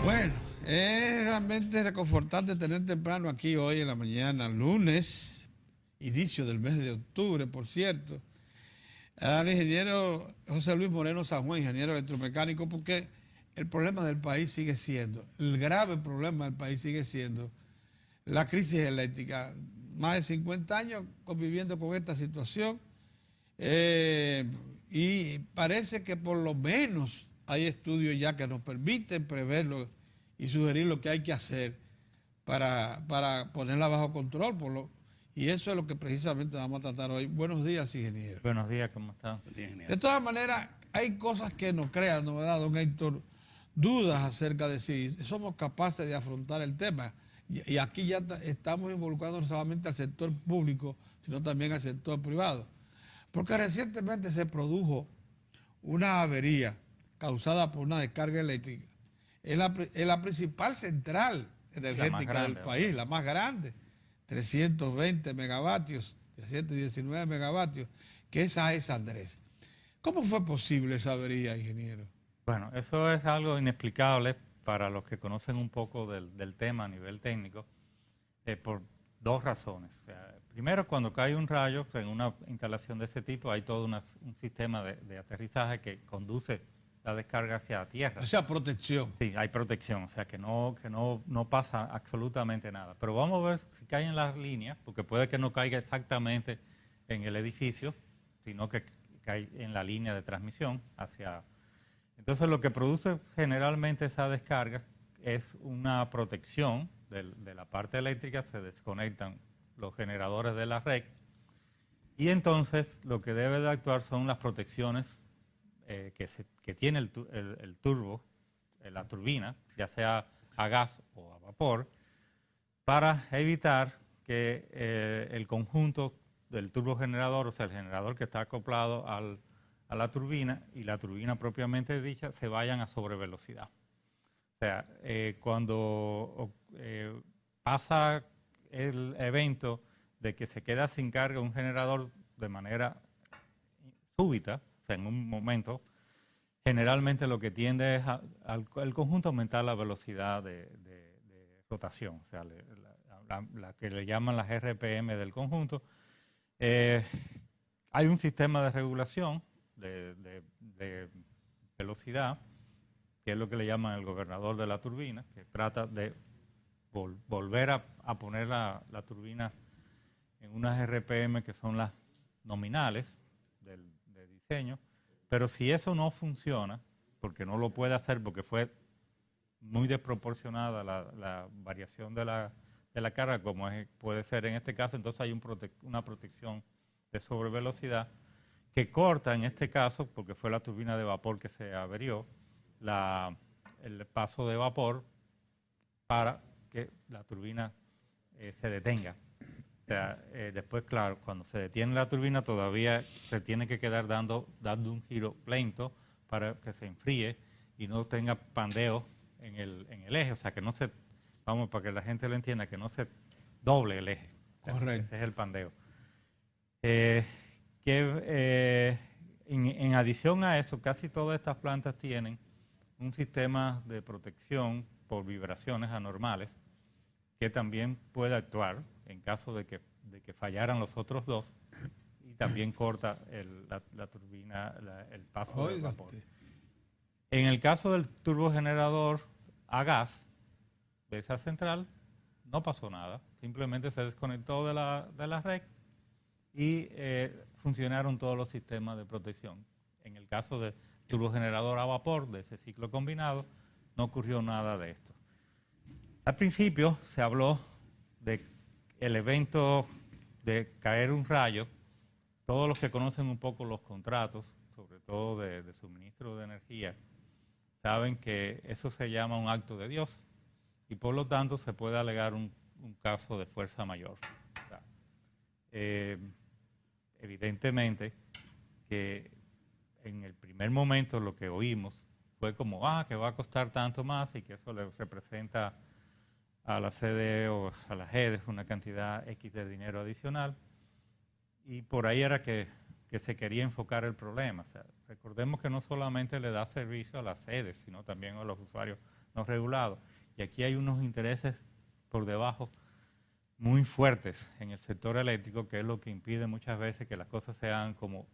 Bueno, es realmente reconfortante tener temprano aquí hoy en la mañana, lunes, inicio del mes de octubre, por cierto, al ingeniero José Luis Moreno San Juan, ingeniero electromecánico, porque el problema del país sigue siendo, el grave problema del país sigue siendo la crisis eléctrica. Más de 50 años conviviendo con esta situación y parece que por lo menos hay estudios ya que nos permiten preverlo y sugerir lo que hay que hacer para ponerla bajo control. Y eso es lo que precisamente vamos a tratar hoy. Buenos días, ingeniero. Buenos días, ¿cómo está? De todas maneras, hay cosas que nos crean, ¿no verdad, don Héctor? Dudas acerca de si somos capaces de afrontar el tema. Y aquí ya estamos involucrando no solamente al sector público, sino también al sector privado. Porque recientemente se produjo una avería causada por una descarga eléctrica en la principal central La más energética del grande, país, ¿verdad? la más grande, 320 megavatios, 319 megavatios, que es AES Andrés. ¿Cómo fue posible esa avería, ingeniero? Bueno, eso es algo inexplicable para los que conocen un poco del tema a nivel técnico, por dos razones. O sea, primero, cuando cae un rayo en una instalación de ese tipo, hay todo un sistema de aterrizaje que conduce la descarga hacia la tierra. O sea, protección. Sí, hay protección, o sea que no pasa absolutamente nada. Pero vamos a ver si cae en las líneas, porque puede que no caiga exactamente en el edificio, sino que cae en la línea de transmisión hacia... Entonces lo que produce generalmente esa descarga es una protección de la parte eléctrica, se desconectan los generadores de la red y entonces lo que debe de actuar son las protecciones que tiene el turbo, la turbina, ya sea a gas o a vapor, para evitar que el conjunto del turbogenerador, o sea, el generador que está acoplado a la turbina y la turbina propiamente dicha, se vayan a sobrevelocidad. O sea, cuando pasa el evento de que se queda sin carga un generador de manera súbita, o sea, en un momento, generalmente lo que tiende es al conjunto aumentar la velocidad de rotación, o sea, la que le llaman las RPM del conjunto. Hay un sistema de regulación de velocidad, que es lo que le llaman el gobernador de la turbina, que trata de volver a poner la turbina en unas RPM que son las nominales de diseño, pero si eso no funciona, porque no lo puede hacer porque fue muy desproporcionada la variación de la carga, como puede ser en este caso, entonces hay una protección de sobrevelocidad que corta en este caso, porque fue la turbina de vapor que se averió, el paso de vapor para que la turbina se detenga. O sea, después, claro, cuando se detiene la turbina todavía se tiene que quedar dando un giro lento para que se enfríe y no tenga pandeo en el eje. O sea, que no se, vamos, para que la gente lo entienda, que no se doble el eje. O sea, Correcto. ese es el pandeo. En adición a eso, casi todas estas plantas tienen un sistema de protección por vibraciones anormales que también puede actuar en caso de que fallaran los otros dos y también corta la turbina, el paso del Oiga vapor. usted. En el caso del turbogenerador a gas de esa central, no pasó nada, simplemente se desconectó de la red y funcionaron todos los sistemas de protección. En el caso del turbogenerador a vapor, de ese ciclo combinado, no ocurrió nada de esto. Al principio se habló de el evento de caer un rayo. Todos los que conocen un poco los contratos, sobre todo de suministro de energía, saben que eso se llama un acto de Dios y por lo tanto se puede alegar un caso de fuerza mayor. O sea, evidentemente que en el primer momento lo que oímos fue como, que va a costar tanto más y que eso le representa a la CDE o a las GEDES una cantidad X de dinero adicional. Y por ahí era que se quería enfocar el problema. O sea, recordemos que no solamente le da servicio a las sedes, sino también a los usuarios no regulado. Y aquí hay unos intereses por debajo muy fuertes en el sector eléctrico, que es lo que impide muchas veces que las cosas sean como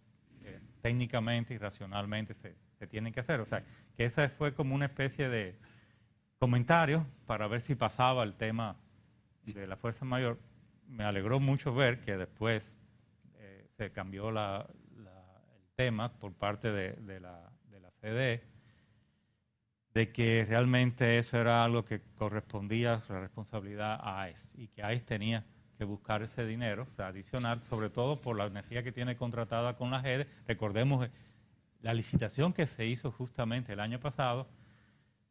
técnicamente y racionalmente se tienen que hacer. O sea, que esa fue como una especie de comentario para ver si pasaba el tema de la fuerza mayor. Me alegró mucho ver que después se cambió el tema por parte de la CDE, de que realmente eso era algo que correspondía a la responsabilidad a AES y que AES tenía que buscar ese dinero, o sea, adicional, sobre todo por la energía que tiene contratada con la GEDE. Recordemos la licitación que se hizo justamente el año pasado,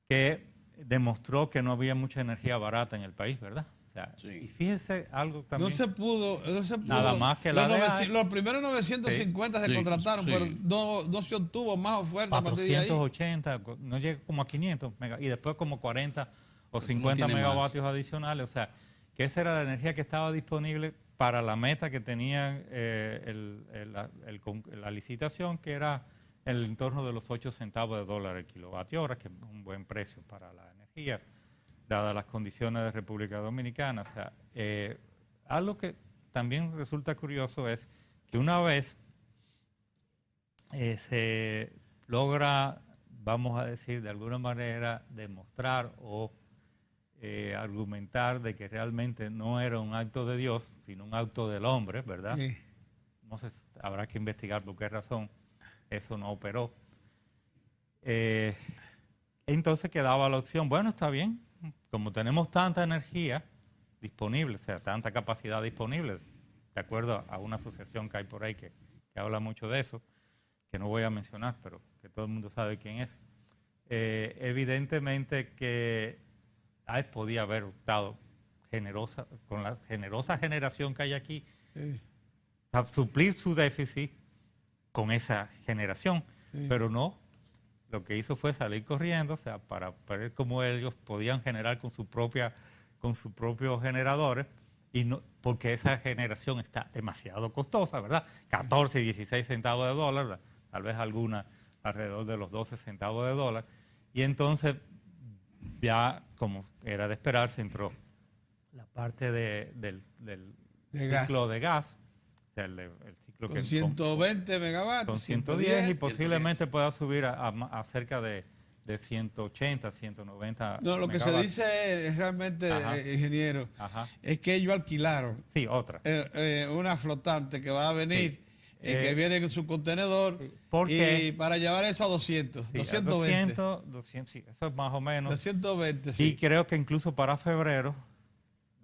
que demostró que no había mucha energía barata en el país, ¿verdad? O sea, sí. Y fíjese algo también. No se pudo. Nada más que la de los primeros 950 se contrataron, pero no se obtuvo más ofertas. 480, no llega como a 500 y después como 40 o 50 megavatios más adicionales. O sea, que esa era la energía que estaba disponible para la meta que tenía la licitación, que era en el entorno de los 8 centavos de dólar el kilovatio hora, que es un buen precio para la energía, dadas las condiciones de República Dominicana. O sea, algo que también resulta curioso es que una vez se logra, vamos a decir, de alguna manera demostrar o argumentar de que realmente no era un acto de Dios, sino un acto del hombre, ¿verdad? Sí. No sé, habrá que investigar por qué razón eso no operó. Entonces quedaba la opción, bueno, está bien, como tenemos tanta energía disponible, o sea, tanta capacidad disponible, de acuerdo a una asociación que hay por ahí que habla mucho de eso, que no voy a mencionar, pero que todo el mundo sabe quién es. Evidentemente que AES podía haber optado con la generosa generación que hay aquí, a suplir su déficit con esa generación, pero no. Lo que hizo fue salir corriendo, o sea, para ver cómo ellos podían generar con sus propios generadores, y no, porque esa generación está demasiado costosa, ¿verdad? 14 y 16 centavos de dólar, tal vez alguna alrededor de los 12 centavos de dólar. Y entonces, ya como era de esperarse, entró la parte del ciclo de gas, o sea, el ciclo con 120 megavatios. Con 110 y posiblemente pueda subir a cerca de 180, 190 No, lo megavatios. Que se dice es realmente, ingeniero, es que ellos alquilaron una flotante que va a venir, que viene con su contenedor, y para llevar eso a 200, 220. 200, sí, eso es más o menos. 220, sí. Y creo que incluso para febrero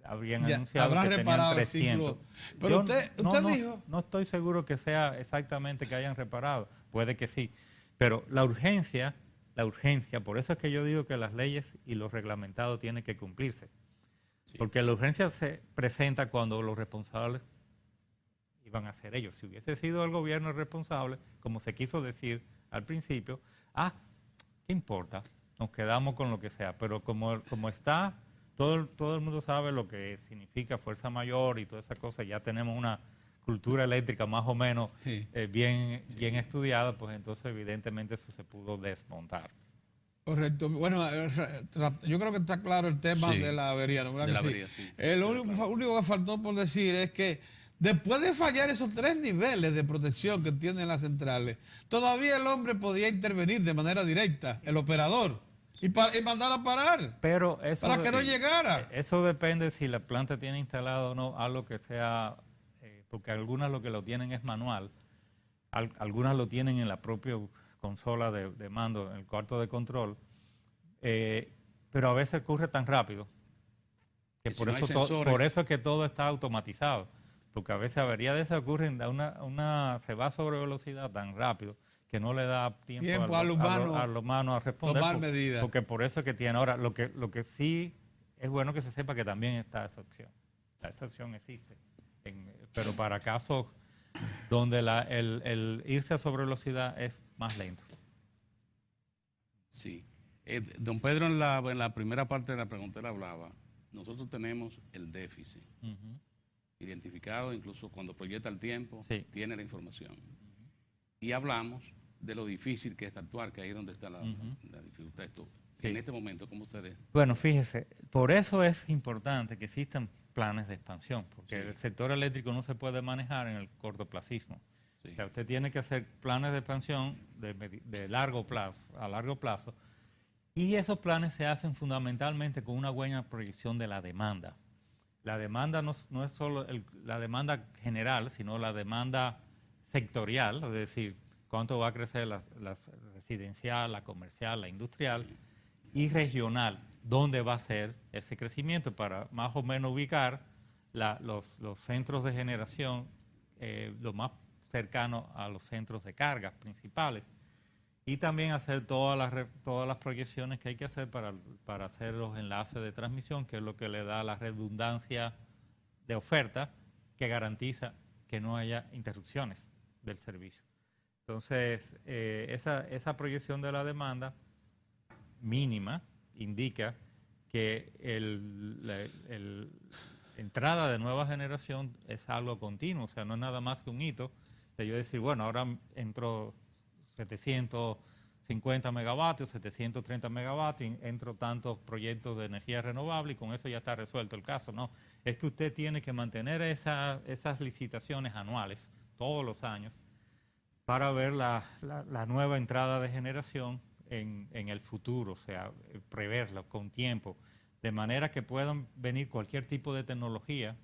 habrían anunciado que tenían 300. Pero usted dijo... No estoy seguro que sea exactamente que hayan reparado, puede que sí, pero la urgencia, por eso es que yo digo que las leyes y los reglamentados tienen que cumplirse, porque la urgencia se presenta cuando los responsables iban a ser ellos. Si hubiese sido el gobierno el responsable, como se quiso decir al principio, ¿qué importa? Nos quedamos con lo que sea, pero como está... Todo el mundo sabe lo que significa fuerza mayor y toda esa cosa. Ya tenemos una cultura eléctrica más o menos bien estudiada, pues entonces evidentemente eso se pudo desmontar. Correcto. Bueno, yo creo que está claro el tema de la avería, ¿no? ¿Verdad que sí? Lo único que faltó por decir es que después de fallar esos 3 niveles de protección que tienen las centrales, todavía el hombre podía intervenir de manera directa, el operador. Y mandar a parar, pero eso para que no llegara. Eso depende si la planta tiene instalado o no algo que sea, porque algunas lo que lo tienen es manual, algunas lo tienen en la propia consola de mando, en el cuarto de control, pero a veces ocurre tan rápido que por eso es que todo está automatizado, porque a veces averías de esas ocurren, se va sobre velocidad tan rápido que no le da tiempo a los humanos a responder. Tomar medidas. Porque por eso es que tiene. Ahora, lo que sí es bueno que se sepa que también está esa opción. Esta opción existe. Pero para casos donde el irse a sobre velocidad es más lento. Sí. Don Pedro, en la primera parte de la pregunta él hablaba, nosotros tenemos el déficit identificado, incluso cuando proyecta el tiempo, tiene la información. Y hablamos de lo difícil que es actuar, que ahí es donde está la dificultad. Esto, Sí. en este momento, ¿cómo ustedes? Bueno, fíjese, por eso es importante que existan planes de expansión, porque Sí. el sector eléctrico no se puede manejar en el cortoplacismo. Sí. O sea, usted tiene que hacer planes de expansión de largo plazo, a largo plazo, y esos planes se hacen fundamentalmente con una buena proyección de la demanda. La demanda no es solo la demanda general, sino la demanda sectorial, es decir, cuánto va a crecer la residencial, la comercial, la industrial, y regional, dónde va a ser ese crecimiento para más o menos ubicar los centros de generación lo más cercano a los centros de carga principales. Y también hacer todas las proyecciones que hay que hacer para hacer los enlaces de transmisión, que es lo que le da la redundancia de oferta que garantiza que no haya interrupciones del servicio. Entonces, esa proyección de la demanda mínima indica que la entrada de nueva generación es algo continuo, o sea, no es nada más que un hito de yo decir, bueno, ahora entró 750 megavatios, 730 megavatios, entro tantos proyectos de energía renovable y con eso ya está resuelto el caso. No, es que usted tiene que mantener esas licitaciones anuales todos los años para ver la nueva entrada de generación en el futuro, o sea, preverla con tiempo, de manera que puedan venir cualquier tipo de tecnología,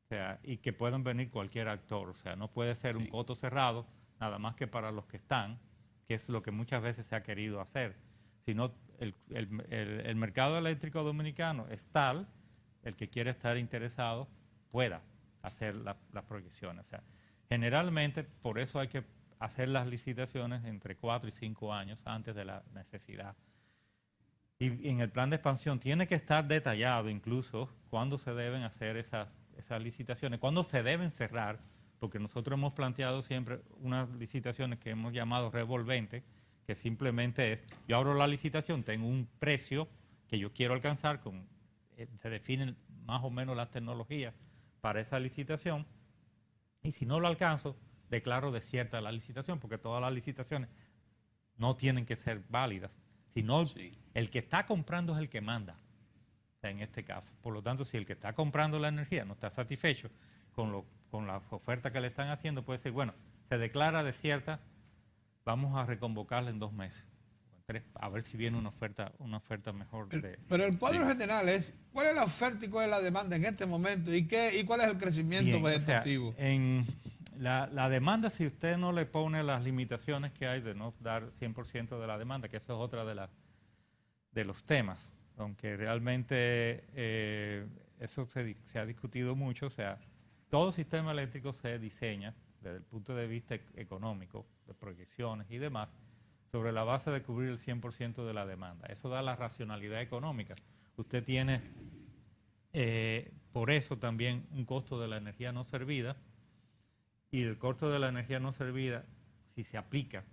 o sea, y que puedan venir cualquier actor, o sea, no puede ser un coto cerrado, nada más que para los que están, que es lo que muchas veces se ha querido hacer, sino el mercado eléctrico dominicano es tal, el que quiere estar interesado pueda hacer las proyecciones, o sea, generalmente por eso hay que hacer las licitaciones entre 4 y 5 años antes de la necesidad. Y en el plan de expansión tiene que estar detallado incluso cuándo se deben hacer esas licitaciones, cuándo se deben cerrar, porque nosotros hemos planteado siempre unas licitaciones que hemos llamado revolvente, que simplemente es, yo abro la licitación, tengo un precio que yo quiero alcanzar, se definen más o menos las tecnologías para esa licitación, y si no lo alcanzo, declaro desierta la licitación, porque todas las licitaciones no tienen que ser válidas, sino el que está comprando es el que manda, o sea, en este caso. Por lo tanto, si el que está comprando la energía no está satisfecho con la oferta que le están haciendo, puede decir, bueno, se declara desierta, vamos a reconvocarla en 2 meses, a ver si viene una oferta mejor. Pero el cuadro general es, ¿cuál es la oferta y cuál es la demanda en este momento? ¿Y cuál es el crecimiento vegetativo? O sea, la demanda, si usted no le pone las limitaciones que hay de no dar 100% de la demanda, que eso es otra de los temas, aunque realmente eso se ha discutido mucho, o sea, todo sistema eléctrico se diseña desde el punto de vista económico, de proyecciones y demás, sobre la base de cubrir el 100% de la demanda. Eso da la racionalidad económica. Usted tiene, por eso también, un costo de la energía no servida, y el costo de la energía no servida, si se aplica,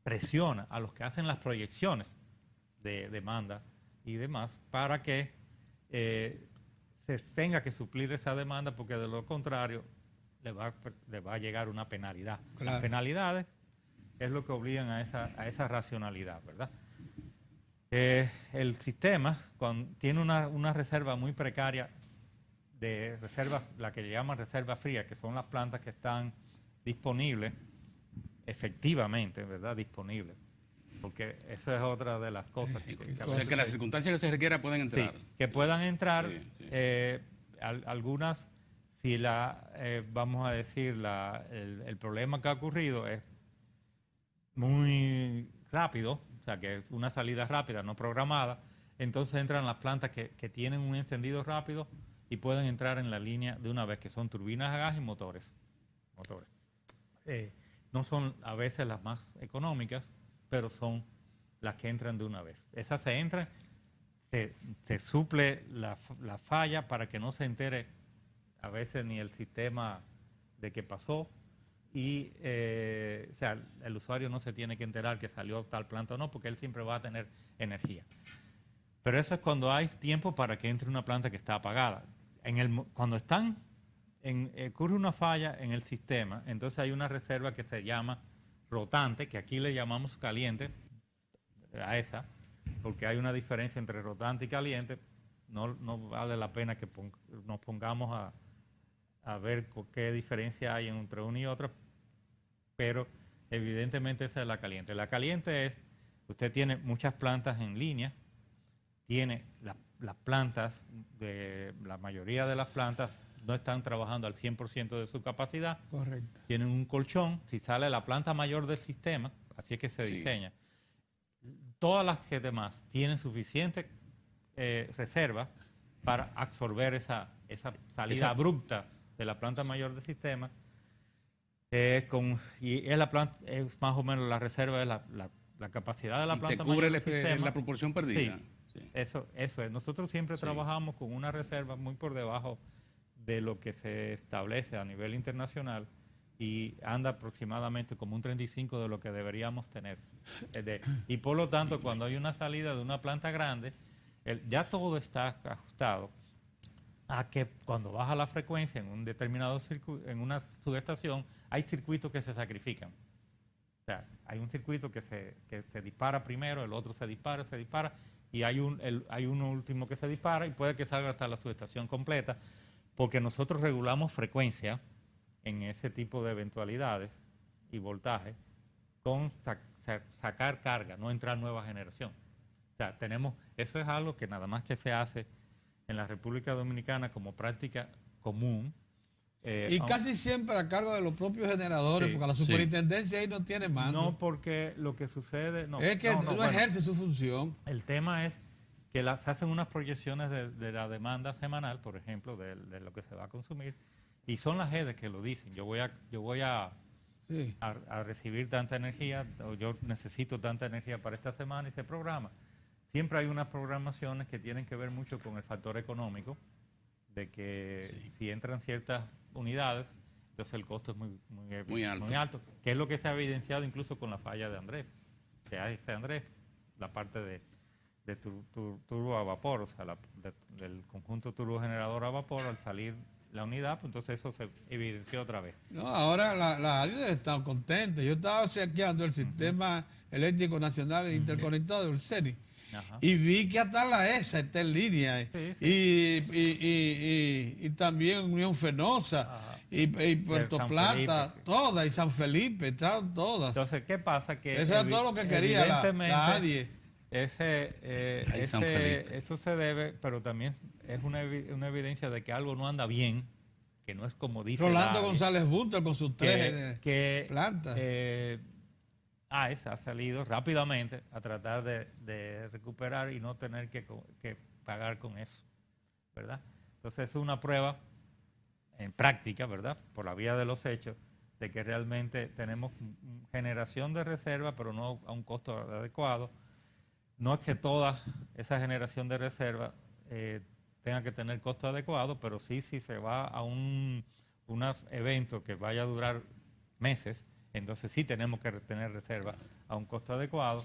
presiona a los que hacen las proyecciones de demanda y demás para que se tenga que suplir esa demanda, porque de lo contrario le va a llegar una penalidad. Claro. Las penalidades es lo que obligan a esa racionalidad, ¿verdad? El sistema tiene una reserva muy precaria de reserva, la que llaman reserva fría, que son las plantas que están disponibles, efectivamente, ¿verdad? Disponibles. Porque eso es otra de las cosas. O sea, que las circunstancias que se requiera pueden entrar. Sí, que puedan entrar, Sí. algunas, si vamos a decir, el problema que ha ocurrido es muy rápido, o sea, que es una salida rápida, no programada, entonces entran las plantas que tienen un encendido rápido y pueden entrar en la línea de una vez, que son turbinas a gas y motores. No son a veces las más económicas, pero son las que entran de una vez. Esas se entran, se suple la falla para que no se entere a veces ni el sistema de qué pasó, y o sea, el usuario no se tiene que enterar que salió tal planta o no, porque él siempre va a tener energía. Pero eso es cuando hay tiempo para que entre una planta que está apagada. Cuando ocurre una falla en el sistema, entonces hay una reserva que se llama rotante, que aquí le llamamos caliente, a esa, porque hay una diferencia entre rotante y caliente. No vale la pena que nos pongamos a ver qué diferencia hay entre una y otra, pero evidentemente esa es la caliente. La caliente es, usted tiene muchas plantas en línea, tiene las plantas, la mayoría de las plantas no están trabajando al 100% de su capacidad. Correcto. Tienen un colchón, si sale la planta mayor del sistema, así es que se diseña. Todas las que demás tienen suficiente reserva para absorber esa salida abrupta de la planta mayor del sistema. Y es la planta, es más o menos la reserva, es la capacidad de la planta mayor del sistema. La proporción perdida. Sí. Eso es. Nosotros siempre trabajamos con una reserva muy por debajo de lo que se establece a nivel internacional y anda aproximadamente como un 35% de lo que deberíamos tener. Y por lo tanto, cuando hay una salida de una planta grande, ya todo está ajustado a que cuando baja la frecuencia en un determinado circuito, en una subestación, hay circuitos que se sacrifican. O sea, hay un circuito que se dispara primero, el otro se dispara, y hay uno último que se dispara y puede que salga hasta la subestación completa, porque nosotros regulamos frecuencia en ese tipo de eventualidades y voltaje con sacar carga, no entrar nueva generación. O sea, eso es algo que nada más que se hace en la República Dominicana como práctica común. Y casi siempre a cargo de los propios generadores, porque la superintendencia ahí no tiene mando. No, porque lo que sucede... es que no ejerce su función. El tema es que se hacen unas proyecciones de la demanda semanal, por ejemplo, de lo que se va a consumir, y son las redes que lo dicen. Yo voy a recibir tanta energía, o yo necesito tanta energía para esta semana y se programa. Siempre hay unas programaciones que tienen que ver mucho con el factor económico, de que si entran ciertas unidades, entonces el costo es muy alto, que es lo que se ha evidenciado incluso con la falla de Andrés, que hace Andrés, la parte de turbo a vapor, o sea, del conjunto turbogenerador a vapor, al salir la unidad, pues entonces eso se evidenció otra vez. No, ahora la ADI está contenta. Yo estaba chequeando el Sistema Eléctrico Nacional Interconectado del CENI. Y vi que hasta la ESA está en línea. Y también Unión Fenosa y Puerto Plata, Felipe, todas, y San Felipe, están todas. Entonces, ¿qué pasa? Que eso es todo lo que quería la ADIE. Eso se debe, pero también es una evidencia de que algo no anda bien, que no es como dice Rolando González Bunter con sus tres plantas. AES ha salido rápidamente a tratar de recuperar y no tener que pagar con eso, ¿verdad? Entonces es una prueba en práctica, ¿verdad? Por la vía de los hechos, de que realmente tenemos generación de reserva, pero no a un costo adecuado. No es que toda esa generación de reserva tenga que tener costo adecuado, pero sí se va a un evento que vaya a durar meses, entonces sí tenemos que tener reserva a un costo adecuado.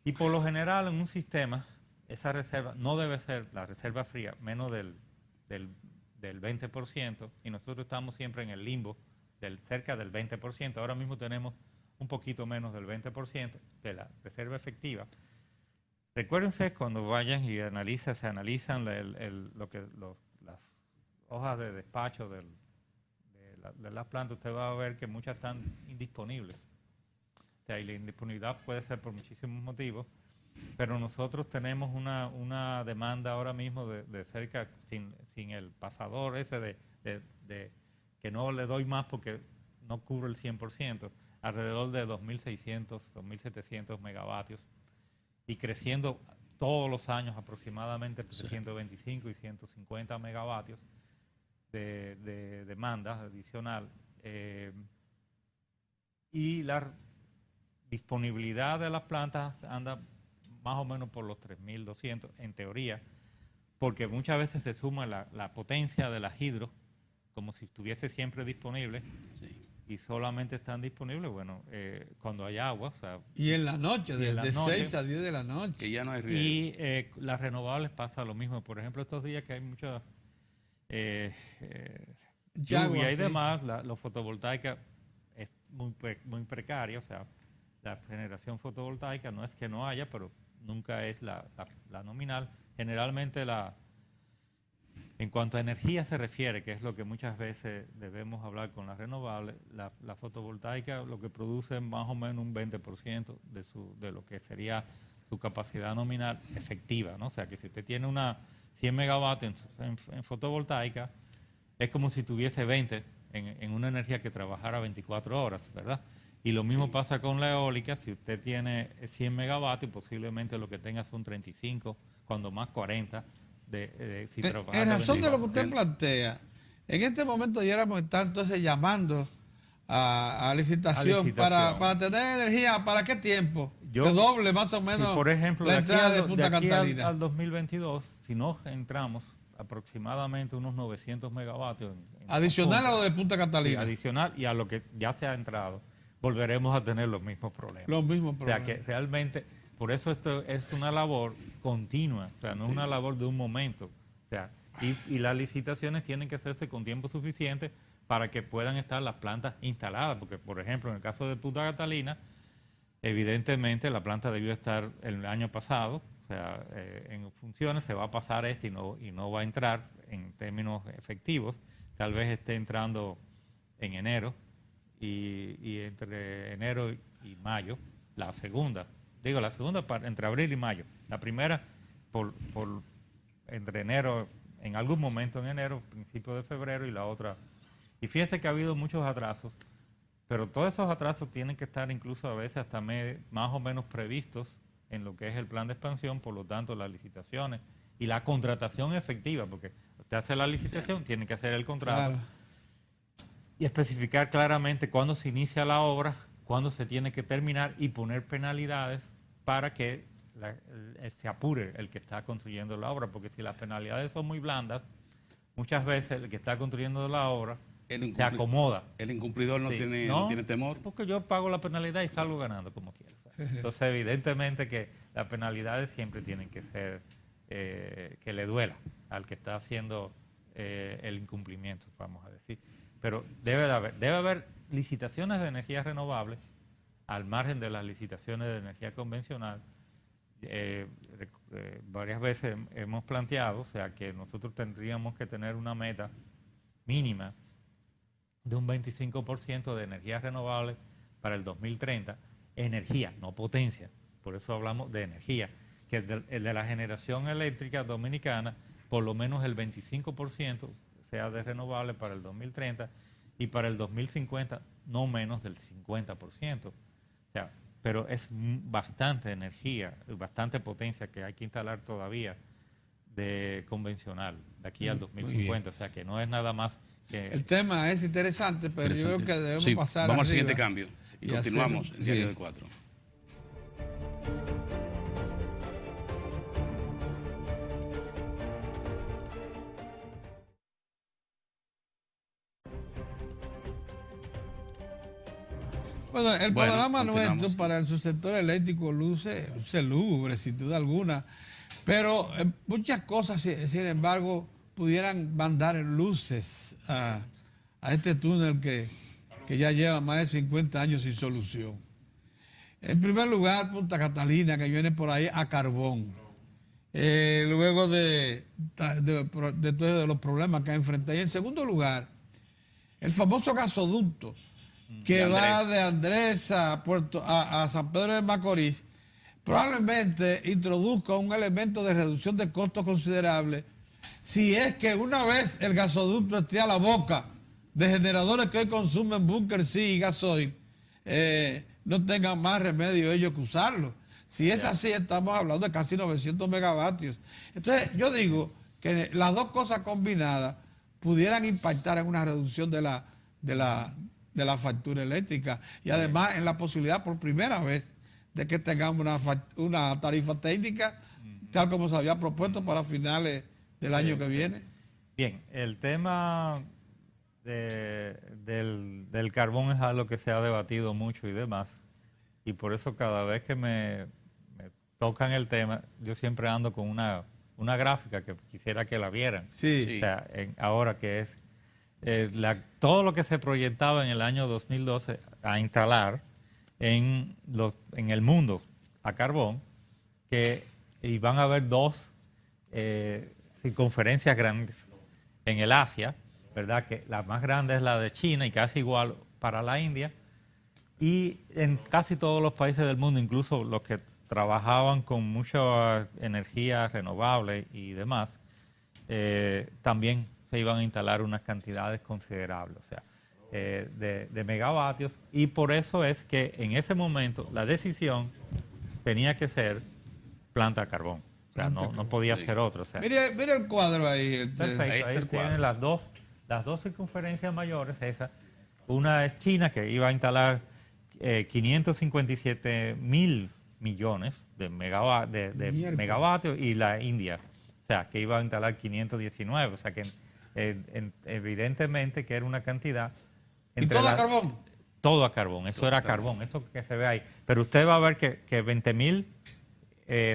Y por lo general en un sistema, esa reserva no debe ser la reserva fría menos del 20%, y nosotros estamos siempre en el limbo cerca del 20%. Ahora mismo tenemos un poquito menos del 20% de la reserva efectiva. Recuérdense cuando vayan y se analizan las hojas de despacho de las plantas, usted va a ver que muchas están indisponibles. O sea, y la indisponibilidad puede ser por muchísimos motivos, pero nosotros tenemos una demanda ahora mismo de cerca, sin el pasador ese de que no le doy más porque no cubre el 100%, alrededor de 2.600, 2.700 megavatios, y creciendo todos los años aproximadamente entre 125 y 150 megavatios de demanda adicional. Y la disponibilidad de las plantas anda más o menos por los 3.200 en teoría, porque muchas veces se suma la potencia de las hidro como si estuviese siempre disponible. Y solamente están disponibles, cuando hay agua. O sea, y en la noche, de 6 a 10 de la noche. Que ya no hay riesgo. Y las renovables pasa lo mismo. Por ejemplo, estos días que hay mucha lluvia y demás, los fotovoltaicas es muy precaria. O sea, la generación fotovoltaica no es que no haya, pero nunca es la nominal. Generalmente en cuanto a energía se refiere, que es lo que muchas veces debemos hablar con las renovables, la fotovoltaica lo que produce es más o menos un 20% de lo que sería su capacidad nominal efectiva, ¿no? O sea que si usted tiene una 100 megavatios en fotovoltaica, es como si tuviese 20 en una energía que trabajara 24 horas, ¿verdad? Y lo mismo pasa con la eólica. Si usted tiene 100 megavatios, posiblemente lo que tenga son 35, cuando más 40, si trabajara En razón de lo que 24. usted plantea, en este momento ya éramos estar entonces llamando a licitación, para tener energía. ¿Para qué tiempo? Que doble más o menos, sí, por ejemplo, la entrada de Punta Catalina. Al 2022, si no entramos aproximadamente unos 900 megavatios. Adicional a lo de Punta Catalina. Sí, adicional y a lo que ya se ha entrado, volveremos a tener los mismos problemas. Los mismos problemas. O sea que realmente, por eso esto es una labor continua, o sea, no es una labor de un momento. O sea, y las licitaciones tienen que hacerse con tiempo suficiente para que puedan estar las plantas instaladas, porque por ejemplo en el caso de Punta Catalina, evidentemente la planta debió estar el año pasado, o sea, en funciones, se va a pasar y no va a entrar en términos efectivos, tal vez esté entrando en enero y entre enero y mayo, la segunda entre abril y mayo, la primera entre enero, en algún momento en enero, principio de febrero, y la otra. Y fíjese que ha habido muchos atrasos, pero todos esos atrasos tienen que estar incluso a veces hasta más o menos previstos en lo que es el plan de expansión, por lo tanto las licitaciones y la contratación efectiva, porque usted hace la licitación, tiene que hacer el contrato, claro, y especificar claramente cuándo se inicia la obra, cuándo se tiene que terminar y poner penalidades para que se apure el que está construyendo la obra, porque si las penalidades son muy blandas, muchas veces el que está construyendo la obra se acomoda. El incumplidor no tiene temor. Porque yo pago la penalidad y salgo ganando como quiera. Entonces, evidentemente que las penalidades siempre tienen que ser que le duela al que está haciendo el incumplimiento, vamos a decir. Pero debe haber licitaciones de energías renovables al margen de las licitaciones de energía convencional. Varias veces hemos planteado, o sea, que nosotros tendríamos que tener una meta mínima de un 25% de energías renovables para el 2030, energía, no potencia, por eso hablamos de energía, que el de la generación eléctrica dominicana, por lo menos el 25% sea de renovable para el 2030 y para el 2050 no menos del 50%. O sea, pero es bastante energía, bastante potencia que hay que instalar todavía de convencional de aquí al 2050, o sea que no es nada más que... El tema es interesante, pero yo creo que debemos pasar vamos arriba al siguiente cambio y continuamos en Diario de 4. Bueno, el panorama nuestro para el subsector eléctrico luce lúgubre, sin duda alguna, pero muchas cosas, sin embargo, pudieran mandar luces a este túnel que ya lleva más de 50 años sin solución. En primer lugar, Punta Catalina, que viene por ahí a carbón. Luego de todos los problemas que ha enfrentado. Y en segundo lugar, el famoso gasoducto que va de Andrés a San Pedro de Macorís, probablemente introduzca un elemento de reducción de costos considerable si es que una vez el gasoducto esté a la boca de generadores que hoy consumen Bunker C y gasoil, no tengan más remedio ellos que usarlo. Si es así, estamos hablando de casi 900 megavatios. Entonces, yo digo que las dos cosas combinadas pudieran impactar en una reducción de la factura eléctrica y además en la posibilidad por primera vez de que tengamos una tarifa técnica tal como se había propuesto para finales del año que viene. Bien, el tema del carbón es algo que se ha debatido mucho y demás, y por eso cada vez que me tocan el tema, yo siempre ando con una gráfica que quisiera que la vieran. Sí. O sea, ahora que es todo lo que se proyectaba en el año 2012 a instalar en el mundo a carbón, y van a haber dos circunferencias grandes en el Asia, ¿verdad? Que la más grande es la de China y casi igual para la India. Y en casi todos los países del mundo, incluso los que trabajaban con mucha energía renovable y demás, también se iban a instalar unas cantidades considerables, o sea, de megavatios. Y por eso es que en ese momento la decisión tenía que ser planta a carbón. O sea, no podía ser otra. O sea, mire el cuadro ahí. perfecto, ahí está ahí el cuadro. tienen las dos circunferencias mayores. Una es China, que iba a instalar 557 mil millones de megavatios, y la India, o sea, que iba a instalar 519. O sea, que evidentemente que era una cantidad. ¿Y todo a carbón? Todo a carbón, eso era carbón, eso que se ve ahí. Pero usted va a ver que 20.000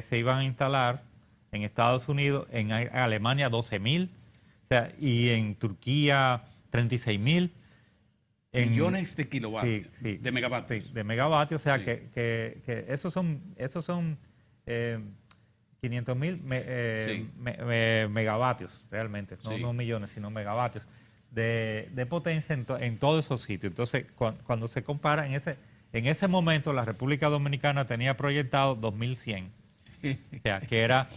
se iban a instalar en Estados Unidos, en Alemania 12.000, o sea, y en Turquía 36.000. Millones de kilovatios, sí, de megavatios. Sí, de megavatios, o sea, Sí. que esos son 500.000 Sí. megavatios, realmente, Sí. no millones, sino megavatios de potencia en todos esos sitios. Entonces, cuando se compara, en ese momento la República Dominicana tenía proyectado 2.100. O sea, que era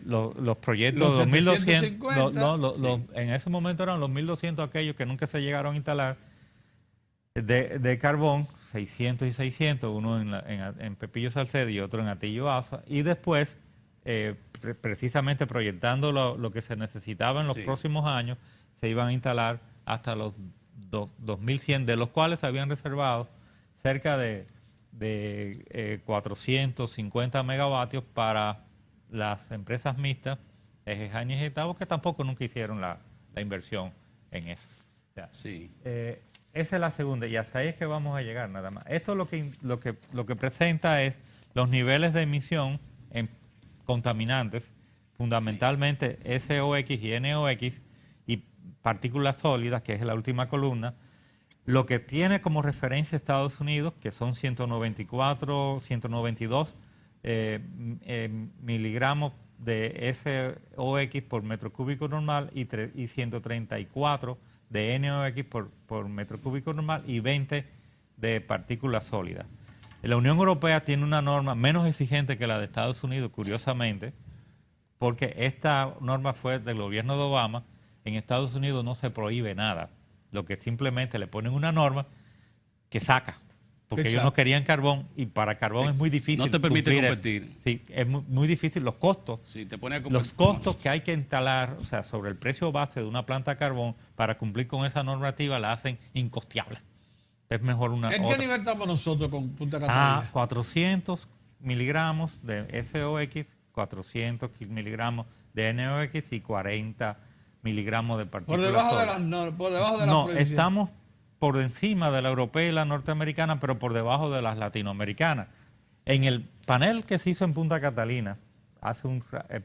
los proyectos Los 2.200. 750. En ese momento eran los 1.200 aquellos que nunca se llegaron a instalar de carbón, 600 y 600, uno en Pepillo Salcedo y otro en Atillo Asa. Y después, precisamente proyectando lo que se necesitaba en los próximos años, se iban a instalar hasta los 2.100, de los cuales se habían reservado cerca de 450 megavatios para las empresas mixtas, Jaime y Getavo, que tampoco nunca hicieron la inversión en eso. O sea, Sí. esa es la segunda, y hasta ahí es que vamos a llegar nada más. Esto lo que presenta es los niveles de emisión en contaminantes, fundamentalmente SOX y NOx, y partículas sólidas, que es la última columna. Lo que tiene como referencia Estados Unidos, que son 192 miligramos de SOX por metro cúbico normal y 134 de NOx por metro cúbico normal y 20 de partículas sólidas. La Unión Europea tiene una norma menos exigente que la de Estados Unidos, curiosamente, porque esta norma fue del gobierno de Obama. En Estados Unidos no se prohíbe nada, lo que simplemente le ponen una norma que saca, porque ellos no querían carbón, y para carbón es muy difícil. No te permite cumplir competir. eso. Sí, es muy difícil. Los costos, Sí, te pone a los costos que hay que instalar, o sea, sobre el precio base de una planta de carbón para cumplir con esa normativa la hacen incosteable. Es mejor una ¿En otra. qué nivel estamos nosotros con Punta Catalina? 400 miligramos de SOX, 400 miligramos de NOx y 40 miligramos de partículas Por debajo sólidas. por debajo de la No, prohibición. estamos por encima de la europea y la norteamericana, pero por debajo de las latinoamericanas. En el panel que se hizo en Punta Catalina,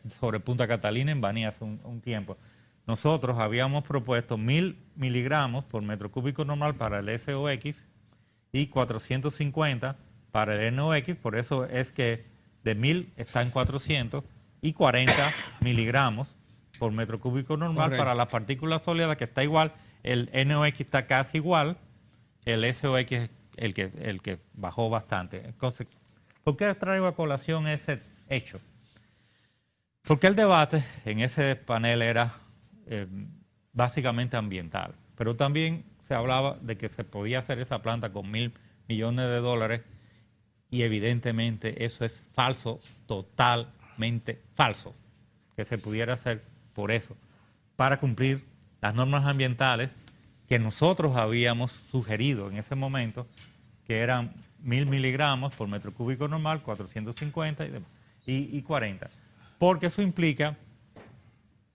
sobre Punta Catalina en Baní hace un tiempo, nosotros habíamos propuesto 1.000 miligramos por metro cúbico normal para el SOX y 450 para el NOx, por eso es que de 1.000 está en 400 y 40 miligramos por metro cúbico normal. Correcto. Para las partículas sólidas, que está igual, el NOx está casi igual, el SOX es el que bajó bastante. Entonces, ¿por qué traigo a colación ese hecho? Porque el debate en ese panel era básicamente ambiental, pero también se hablaba de que se podía hacer esa planta con $1.000 millones, y evidentemente eso es falso, totalmente falso, que se pudiera hacer por eso, para cumplir las normas ambientales que nosotros habíamos sugerido en ese momento, que eran 1.000 miligramos por metro cúbico normal, 450 y 40. Porque eso implica,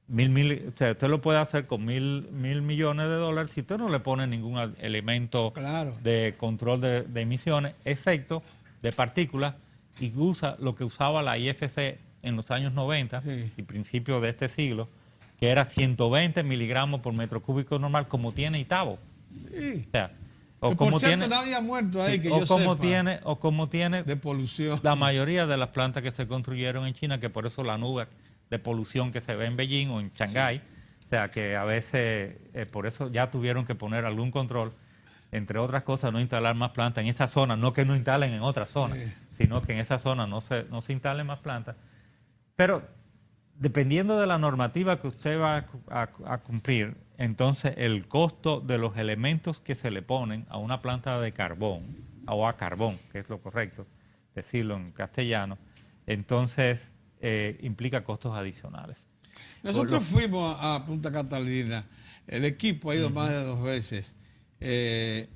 usted lo puede hacer con $1.000 millones si usted no le pone ningún elemento de control de emisiones, excepto de partículas, y usa lo que usaba la IFC en los años 90 y principios de este siglo, que era 120 miligramos por metro cúbico normal, como tiene Itabo. O sea, O Que, como por cierto, tiene, nadie ha muerto ahí, sí, que o yo como sepa, tiene, o como tiene de polución. la mayoría de las plantas que se construyeron en China, que por eso la nube de polución que se ve en Beijing o en Shanghái, o sea, que a veces por eso ya tuvieron que poner algún control, entre otras cosas, no instalar más plantas en esa zona, no que no instalen en otras zonas, sino que en esa zona no se instalen más plantas. Pero dependiendo de la normativa que usted va a cumplir, entonces el costo de los elementos que se le ponen a una planta de carbón, o a carbón, que es lo correcto decirlo en castellano, entonces implica costos adicionales. Nosotros fuimos a Punta Catalina, el equipo ha ido más de 2 veces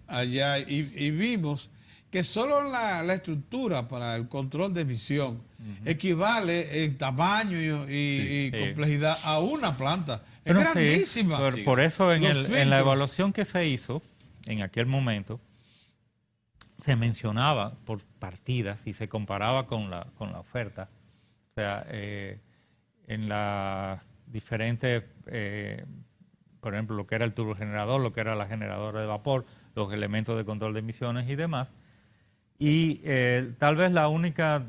allá y vimos que solo la estructura para el control de emisión equivale en tamaño y complejidad a una planta. Es Pero grandísima. Sí, por eso en la filtros. evaluación que se hizo en aquel momento, se mencionaba por partidas y se comparaba con la oferta. O sea, en las diferentes, por ejemplo, lo que era el turbogenerador, lo que era la generadora de vapor, los elementos de control de emisiones y demás. Y tal vez la única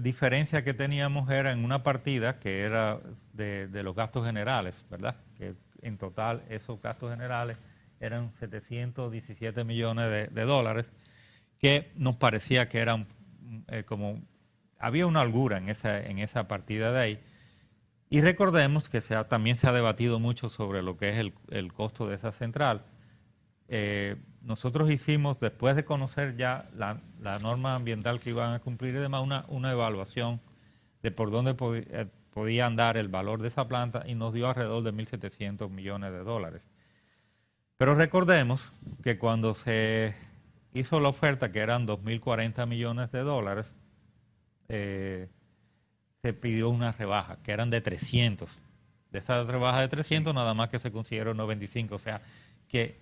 diferencia que teníamos era en una partida que era de los gastos generales, ¿verdad? Que en total esos gastos generales eran 717 millones de dólares, que nos parecía que eran como había una holgura en esa partida de ahí. Y recordemos que también se ha debatido mucho sobre lo que es el costo de esa central. Nosotros hicimos, después de conocer ya la norma ambiental que iban a cumplir y demás, una evaluación de por dónde podía andar el valor de esa planta y nos dio alrededor de 1.700 millones de dólares. Pero recordemos que cuando se hizo la oferta, que eran 2.040 millones de dólares, se pidió una rebaja, que eran de 300. De esa rebaja de 300, nada más que se consiguieron 95. O sea, que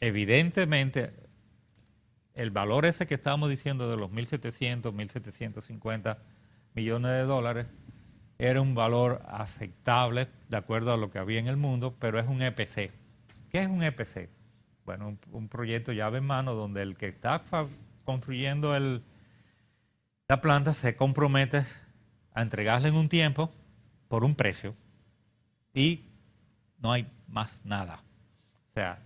evidentemente el valor ese que estábamos diciendo de los 1.700, 1.750 millones de dólares era un valor aceptable de acuerdo a lo que había en el mundo, pero es un EPC. ¿Qué es un EPC? Bueno, un proyecto llave en mano donde el que está construyendo la planta se compromete a entregarle en un tiempo por un precio y no hay más nada. O sea,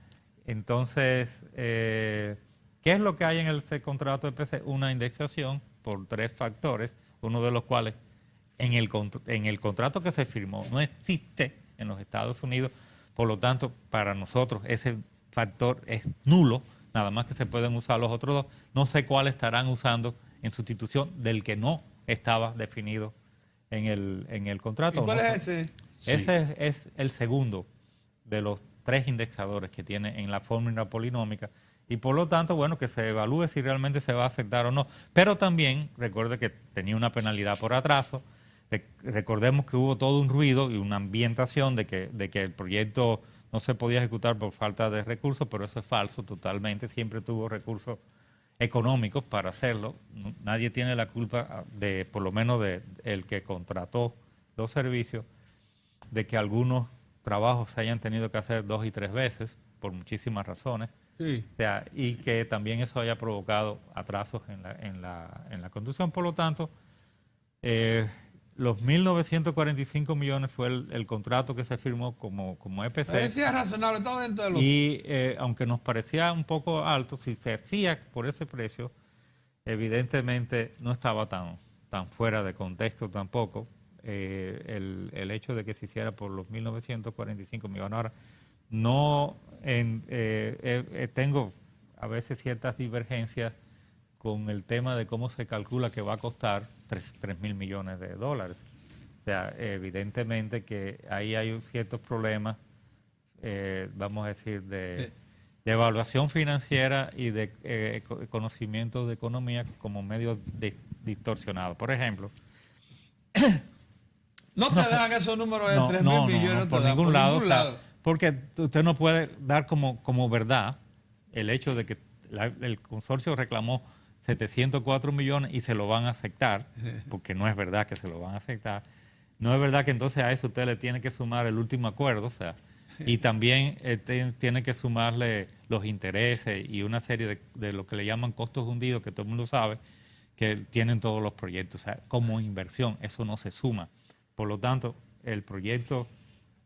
entonces, ¿qué es lo que hay en ese contrato de EPC? Una indexación por 3 factores, uno de los cuales en el contrato que se firmó no existe en los Estados Unidos, por lo tanto, para nosotros ese factor es nulo, nada más que se pueden usar los otros dos. No sé cuál estarán usando en sustitución del que no estaba definido en el contrato. ¿Y cuál no es sé. ese? Ese es el segundo de los 3 indexadores que tiene en la fórmula polinómica y por lo tanto, bueno, que se evalúe si realmente se va a aceptar o no. Pero también recuerde que tenía una penalidad por atraso. Recordemos que hubo todo un ruido y una ambientación de que el proyecto no se podía ejecutar por falta de recursos, pero eso es falso totalmente. Siempre tuvo recursos económicos para hacerlo. Nadie tiene la culpa por lo menos de el que contrató los servicios, de que algunos trabajos se hayan tenido que hacer 2 y 3 veces por muchísimas razones. Sí. O sea, y que también eso haya provocado atrasos en la construcción. Por lo tanto, los 1.945 millones fue el contrato que se firmó como EPC. Parecía razonable, todo dentro de lo... Y aunque nos parecía un poco alto, si se hacía por ese precio, evidentemente no estaba tan fuera de contexto tampoco el hecho de que se hiciera por los 1.945 millones. Ahora, no tengo a veces ciertas divergencias con el tema de cómo se calcula que va a costar 3.000 millones de dólares. O sea, evidentemente que ahí hay ciertos problemas, vamos a decir, de evaluación financiera y de conocimiento de economía como medio distorsionado. Por ejemplo, no te dan esos números de 3.000 millones, no, te por dan ningún lado. O sea, lado. porque usted no puede dar como verdad el hecho de que el consorcio reclamó 704 millones y se lo van a aceptar, porque no es verdad que se lo van a aceptar. No es verdad que entonces a eso usted le tiene que sumar el último acuerdo, o sea, Y también tiene que sumarle los intereses y una serie de lo que le llaman costos hundidos, que todo el mundo sabe, que tienen todos los proyectos. O sea, como inversión, eso no se suma. Por lo tanto, el proyecto,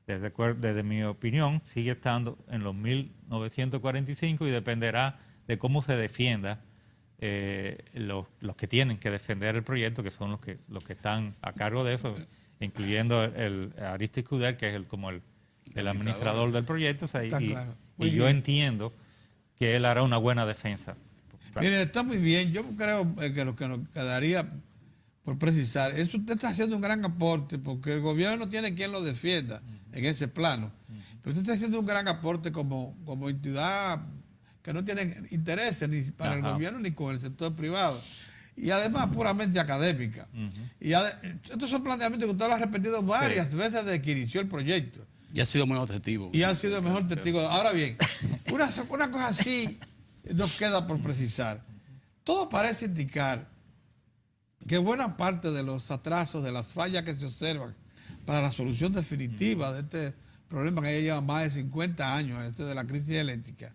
desde mi opinión, sigue estando en los 1945 y dependerá de cómo se defienda los que tienen que defender el proyecto, que son los que están a cargo de eso, incluyendo el Aristide Couder, que es como el administrador del proyecto. O sea, Claro. Y yo entiendo que él hará una buena defensa. Mire, está muy bien. Yo creo que lo que nos quedaría por precisar, eso usted está haciendo un gran aporte, porque el gobierno no tiene quien lo defienda en ese plano. Pero usted está haciendo un gran aporte como entidad que no tiene intereses ni para el gobierno ni con el sector privado. Y además puramente académica. Y estos son planteamientos que usted lo ha repetido varias veces desde que inició el proyecto. Y ha sido muy objetivo. Y ha sido el mejor testigo. Ahora bien, una cosa así nos queda por precisar. Todo parece indicar que buena parte de los atrasos, de las fallas que se observan para la solución definitiva de este problema que ya lleva más de 50 años, de la crisis eléctrica,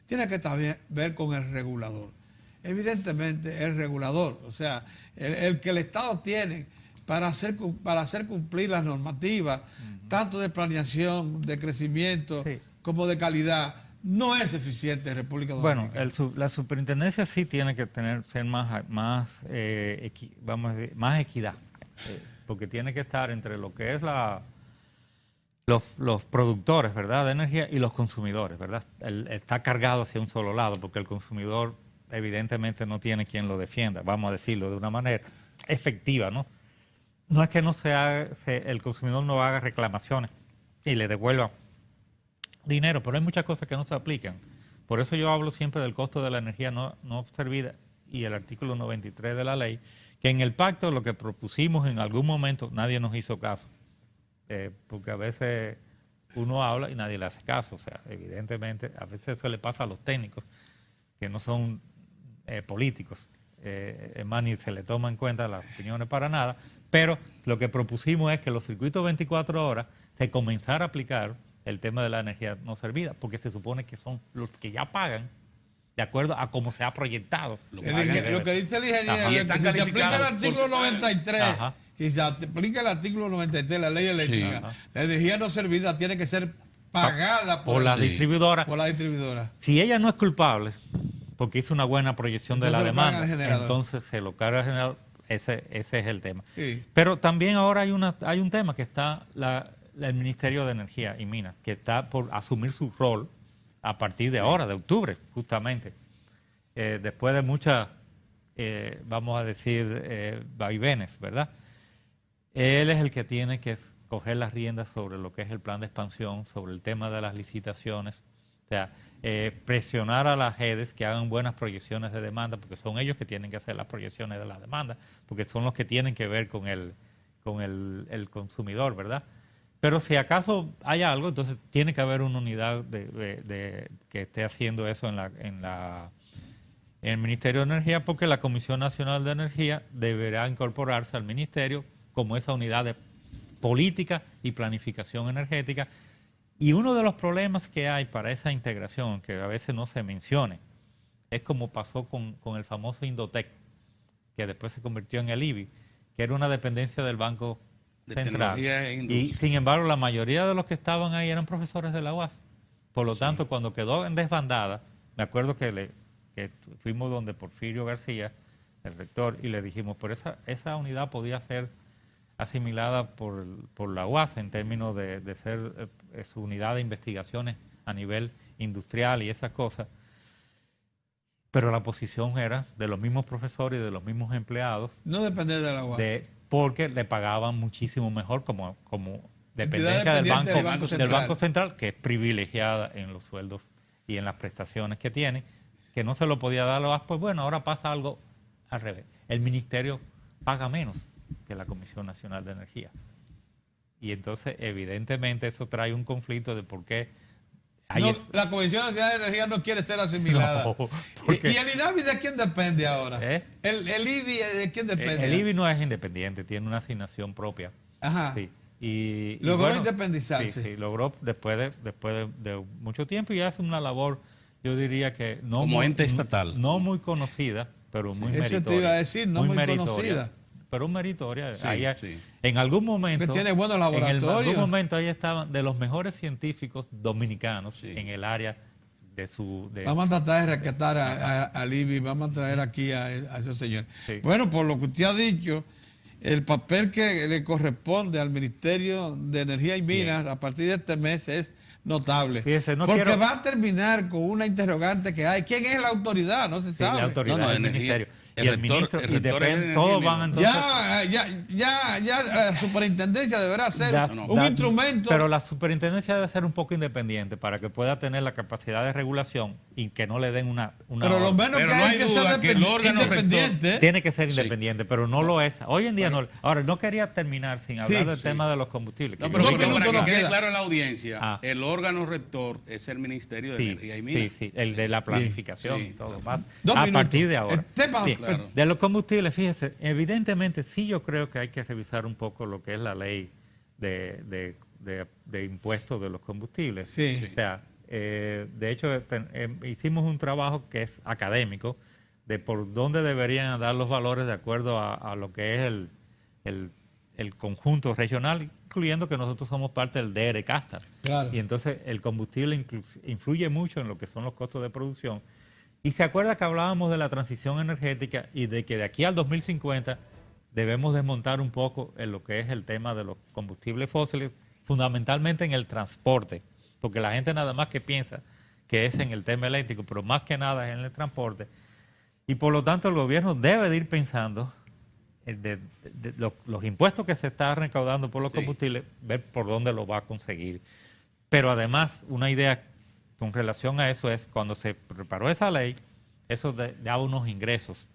tiene que también ver con el regulador. Evidentemente, el regulador, o sea, el que el Estado tiene para hacer cumplir las normativas, tanto de planeación, de crecimiento, como de calidad, no es eficiente en República Dominicana. Bueno, la superintendencia sí tiene que ser más equidad, porque tiene que estar entre lo que es los productores, ¿verdad?, de energía y los consumidores, ¿verdad? Está cargado hacia un solo lado, porque el consumidor evidentemente no tiene quien lo defienda, vamos a decirlo de una manera efectiva, ¿no? No es que el consumidor no haga reclamaciones y le devuelva dinero, pero hay muchas cosas que no se aplican. Por eso yo hablo siempre del costo de la energía no servida y el artículo 93 de la ley, que en el pacto lo que propusimos en algún momento nadie nos hizo caso, porque a veces uno habla y nadie le hace caso. O sea, evidentemente a veces eso le pasa a los técnicos que no son políticos, es más, ni se le toma en cuenta las opiniones para nada, pero lo que propusimos es que los circuitos 24 horas se comenzara a aplicar el tema de la energía no servida, porque se supone que son los que ya pagan de acuerdo a cómo se ha proyectado. Lo que dice el ingeniero es que si se aplica el artículo 93, si se aplica el artículo 93 de la ley eléctrica, la energía no servida tiene que ser pagada por la distribuidora. Si ella no es culpable, porque hizo una buena proyección de la demanda, entonces se lo carga el generador. Ese es el tema. Sí. Pero también ahora hay un tema que está el Ministerio de Energía y Minas, que está por asumir su rol a partir de ahora, de octubre, justamente. Después de muchas, vamos a decir, vaivenes, ¿verdad? Él es el que tiene que coger las riendas sobre lo que es el plan de expansión, sobre el tema de las licitaciones, o sea, presionar a las redes que hagan buenas proyecciones de demanda, porque son ellos que tienen que hacer las proyecciones de la demanda, porque son los que tienen que ver con el consumidor, ¿verdad? Pero si acaso hay algo, entonces tiene que haber una unidad que esté haciendo eso en el Ministerio de Energía, porque la Comisión Nacional de Energía deberá incorporarse al Ministerio como esa unidad de política y planificación energética. Y uno de los problemas que hay para esa integración, que a veces no se mencione, es como pasó con el famoso Indotec, que después se convirtió en el IBI, que era una dependencia del Banco Central. Y sin embargo, la mayoría de los que estaban ahí eran profesores de la UAS. Por lo tanto, cuando quedó en desbandada, me acuerdo que fuimos donde Porfirio García, el rector, y le dijimos, pero esa unidad podía ser asimilada por la UAS en términos de ser su unidad de investigaciones a nivel industrial y esas cosas. Pero la posición era de los mismos profesores y de los mismos empleados. No depender de la UAS. Porque le pagaban muchísimo mejor como dependencia del Banco Central, que es privilegiada en los sueldos y en las prestaciones que tiene, que no se lo podía dar a la UAS. Pues bueno, ahora pasa algo al revés. El ministerio paga menos que la Comisión Nacional de Energía. Y entonces, evidentemente, eso trae un conflicto de por qué... la Comisión Nacional de Energía no quiere ser asimilada. No, ¿Y el INAVI de quién depende ahora? El IBI de quién depende? El IBI no es independiente, tiene una asignación propia. Ajá. Sí. Y Logró bueno, independizarse. Sí, logró después de mucho tiempo y hace una labor, yo diría que no como muy, ente estatal. no muy conocida, pero muy Eso meritoria. te iba a decir, no muy conocida. Pero meritoria. Sí, Ahí, sí. En algún momento, Que tiene buenos en laboratorios. algún momento ahí estaban de los mejores científicos dominicanos Sí. en el área de su... Vamos a tratar de rescatar a Libby, vamos a traer aquí a esos señores. Sí. Bueno, por lo que usted ha dicho, el papel que le corresponde al Ministerio de Energía y Minas a partir de este mes es notable. Fíjese, no porque quiero- va a terminar con una interrogante que hay. ¿Quién es la autoridad? No se Sí, sabe. la autoridad No, no, del energía. ministerio. El Y el rector- ministro, el y rector es depende, de todos energía y van minas. entonces... La superintendencia deberá ser un instrumento. Pero la superintendencia debe ser un poco independiente para que pueda tener la capacidad de regulación y que no le den una pero lo orden. menos Pero que no hay hay que duda ser que el órgano independiente. Tiene que ser Sí. independiente, pero no lo es. Hoy en día no. Ahora, no quería terminar sin hablar Sí, del sí. tema de los combustibles. que No, yo pero Dos creo que- minutos para nos que quede queda. claro en la audiencia, Ah. el órgano rector es el Ministerio de Energía y Minas. Sí, el de la planificación Sí, y todo claro. más. Dos A minutos. partir de ahora. El tema- Claro. De los combustibles, fíjese, evidentemente sí yo creo que hay que revisar un poco lo que es la ley de impuestos de los combustibles. Sí. O sea, de hecho, hicimos un trabajo que es académico de por dónde deberían dar los valores de acuerdo a lo que es el conjunto regional, incluyendo que nosotros somos parte del DR Castar. Claro. Y entonces el combustible influye mucho en lo que son los costos de producción. Y se acuerda que hablábamos de la transición energética y de que de aquí al 2050 debemos desmontar un poco en lo que es el tema de los combustibles fósiles, fundamentalmente en el transporte, porque la gente nada más que piensa que es en el tema eléctrico, pero más que nada es en el transporte. Y por lo tanto el gobierno debe de ir pensando los impuestos que se está recaudando por los Sí. combustibles, ver por dónde lo va a conseguir. Pero además, una idea con relación a eso es, cuando se preparó esa ley, eso daba unos ingresos.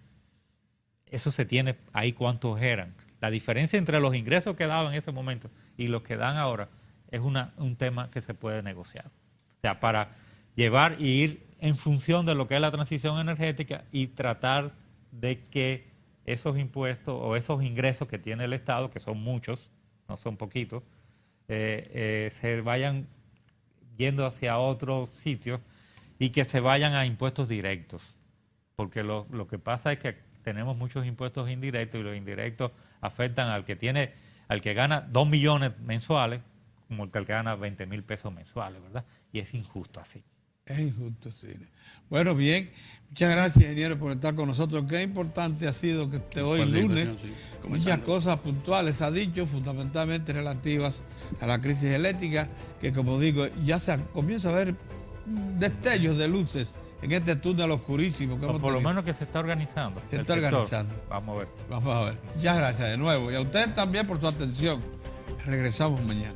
Eso se tiene ahí cuántos eran. La diferencia entre los ingresos que daban en ese momento y los que dan ahora es un tema que se puede negociar. O sea, para llevar y ir en función de lo que es la transición energética y tratar de que esos impuestos o esos ingresos que tiene el Estado, que son muchos, no son poquitos, se vayan yendo hacia otros sitios y que se vayan a impuestos directos. Porque lo que pasa es que tenemos muchos impuestos indirectos y los indirectos afectan al que gana 2 millones mensuales como el que gana 20,000 pesos mensuales, ¿verdad? Y es injusto así. Es injusto, sí. Bueno, bien. Muchas gracias, ingeniero, por estar con nosotros. Qué importante ha sido que esté hoy Por la lunes. invitación, sí. Muchas Comenzando. cosas puntuales ha dicho, fundamentalmente relativas a la crisis eléctrica, que como digo, ya se comienza a ver destellos de luces en este túnel oscurísimo que O hemos por lo tenido. menos que se está organizando. Se el está sector. organizando. Vamos a ver. Vamos a ver. Muchas gracias de nuevo. Y a ustedes también por su atención. Regresamos mañana.